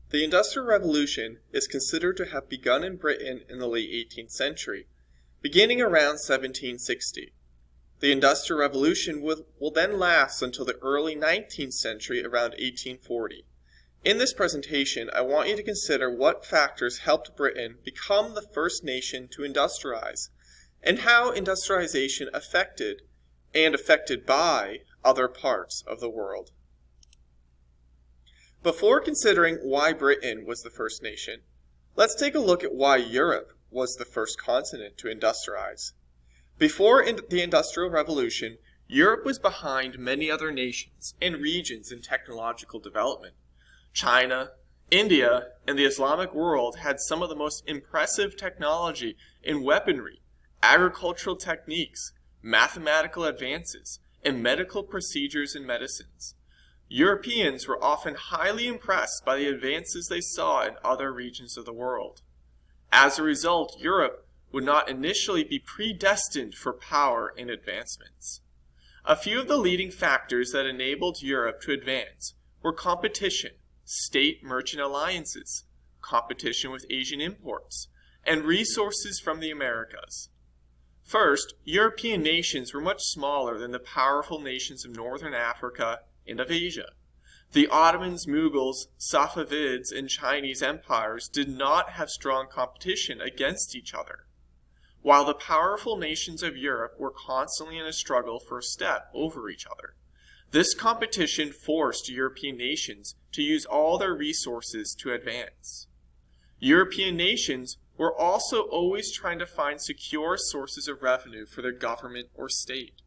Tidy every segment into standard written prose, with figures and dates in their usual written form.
The Industrial Revolution is considered to have begun in Britain in the late 18th century, beginning around 1760. The Industrial Revolution will then last until the early 19th century, around 1840. In this presentation, I want you to consider what factors helped Britain become the first nation to industrialize, and how industrialization affected by other parts of the world. Before considering why Britain was the first nation, let's take a look at why Europe was the first continent to industrialize. Before the Industrial Revolution, Europe was behind many other nations and regions in technological development. China, India, and the Islamic world had some of the most impressive technology in weaponry, agricultural techniques, mathematical advances, and medical procedures and medicines. Europeans were often highly impressed by the advances they saw in other regions of the world. As a result, Europe would not initially be predestined for power and advancements. A few of the leading factors that enabled Europe to advance were competition, state merchant alliances, competition with Asian imports, and resources from the Americas. First, European nations were much smaller than the powerful nations of northern Africa and of Asia. The Ottomans, Mughals, Safavids, and Chinese empires did not have strong competition against each other, while the powerful nations of Europe were constantly in a struggle for a step over each other. This competition forced European nations to use all their resources to advance. European nations were also always trying to find secure sources of revenue for their government or state.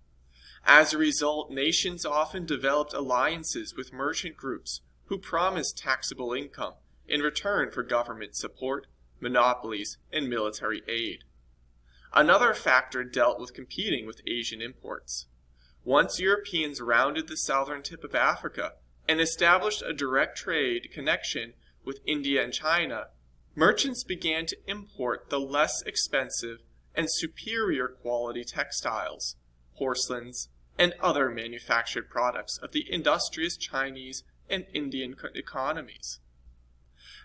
As a result, nations often developed alliances with merchant groups who promised taxable income in return for government support, monopolies, and military aid. Another factor dealt with competing with Asian imports. Once Europeans rounded the southern tip of Africa and established a direct trade connection with India and China, merchants began to import the less expensive and superior quality textiles, porcelains, and other manufactured products of the industrious Chinese and Indian economies.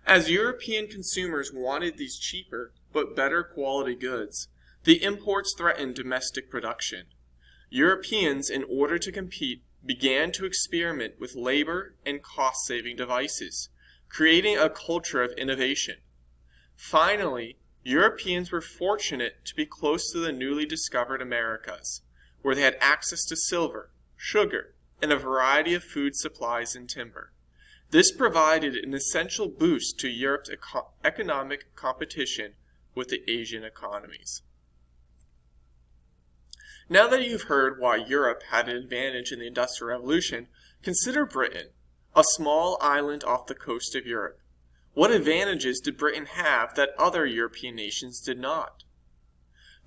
As European consumers wanted these cheaper but better quality goods, the imports threatened domestic production. Europeans, in order to compete, began to experiment with labor and cost-saving devices, creating a culture of innovation. Finally, Europeans were fortunate to be close to the newly discovered Americas, where they had access to silver, sugar, and a variety of food supplies and timber. This provided an essential boost to Europe's economic competition with the Asian economies. Now that you've heard why Europe had an advantage in the Industrial Revolution, consider Britain, a small island off the coast of Europe. What advantages did Britain have that other European nations did not?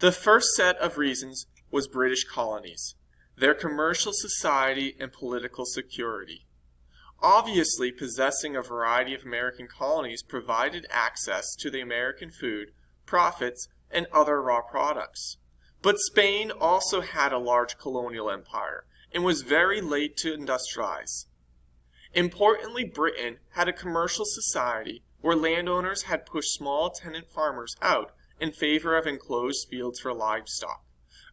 The first set of reasons was British colonies, their commercial society and political security. Obviously, possessing a variety of American colonies provided access to the American food, profits, and other raw products. But Spain also had a large colonial empire and was very late to industrialize. Importantly, Britain had a commercial society where landowners had pushed small tenant farmers out in favor of enclosed fields for livestock.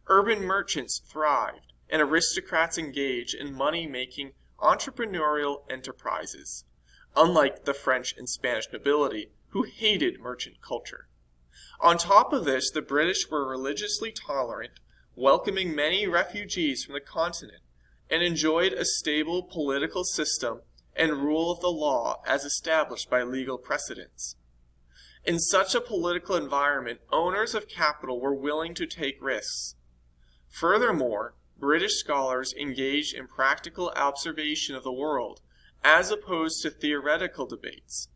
Urban merchants thrived, and aristocrats engaged in money-making entrepreneurial enterprises, unlike the French and Spanish nobility, who hated merchant culture. On top of this, the British were religiously tolerant, welcoming many refugees from the continent, and enjoyed a stable political system and rule of the law as established by legal precedents. In such a political environment, owners of capital were willing to take risks. Furthermore, British scholars engaged in practical observation of the world, as opposed to theoretical debates,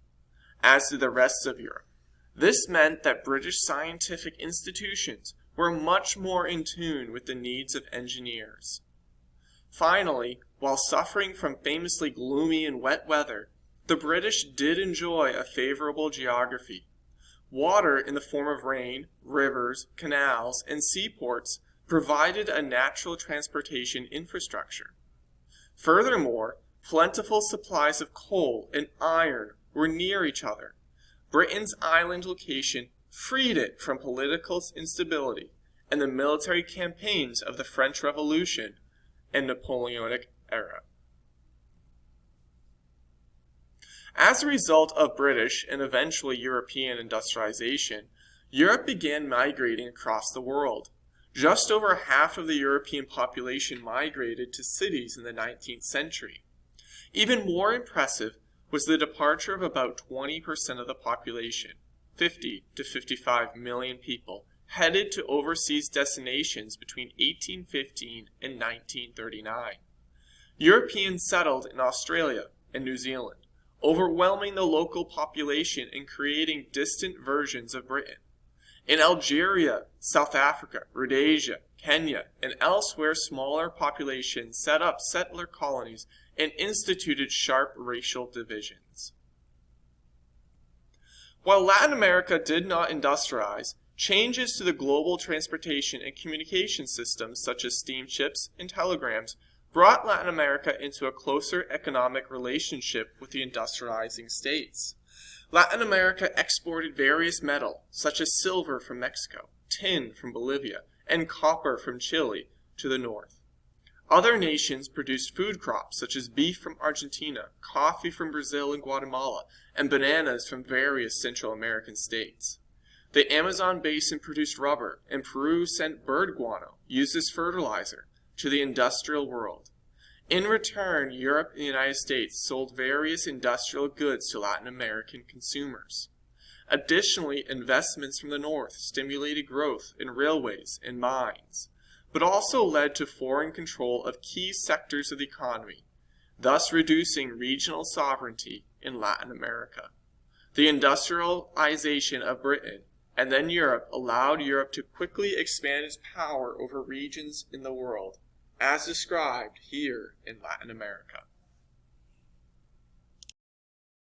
as did the rest of Europe. This meant that British scientific institutions were much more in tune with the needs of engineers. Finally, while suffering from famously gloomy and wet weather, the British did enjoy a favorable geography. Water in the form of rain, rivers, canals, and seaports provided a natural transportation infrastructure. Furthermore, plentiful supplies of coal and iron were near each other. Britain's island location freed it from political instability and the military campaigns of the French Revolution and Napoleonic era. As a result of British and eventually European industrialization, Europe began migrating across the world. Just over half of the European population migrated to cities in the 19th century. Even more impressive was the departure of about 20% of the population, 50 to 55 million people, headed to overseas destinations between 1815 and 1939. Europeans settled in Australia and New Zealand, overwhelming the local population and creating distant versions of Britain. In Algeria, South Africa, Rhodesia, Kenya, and elsewhere, smaller populations set up settler colonies and instituted sharp racial divisions. While Latin America did not industrialize, changes to the global transportation and communication systems such as steamships and telegrams brought Latin America into a closer economic relationship with the industrializing states. Latin America exported various metals, such as silver from Mexico, tin from Bolivia, and copper from Chile, to the north. Other nations produced food crops, such as beef from Argentina, coffee from Brazil and Guatemala, and bananas from various Central American states. The Amazon basin produced rubber, and Peru sent bird guano, used as fertilizer, to the industrial world. In return, Europe and the United States sold various industrial goods to Latin American consumers. Additionally, investments from the north stimulated growth in railways and mines, but also led to foreign control of key sectors of the economy, thus reducing regional sovereignty in Latin America. The industrialization of Britain and then Europe allowed Europe to quickly expand its power over regions in the world, as described here in Latin America.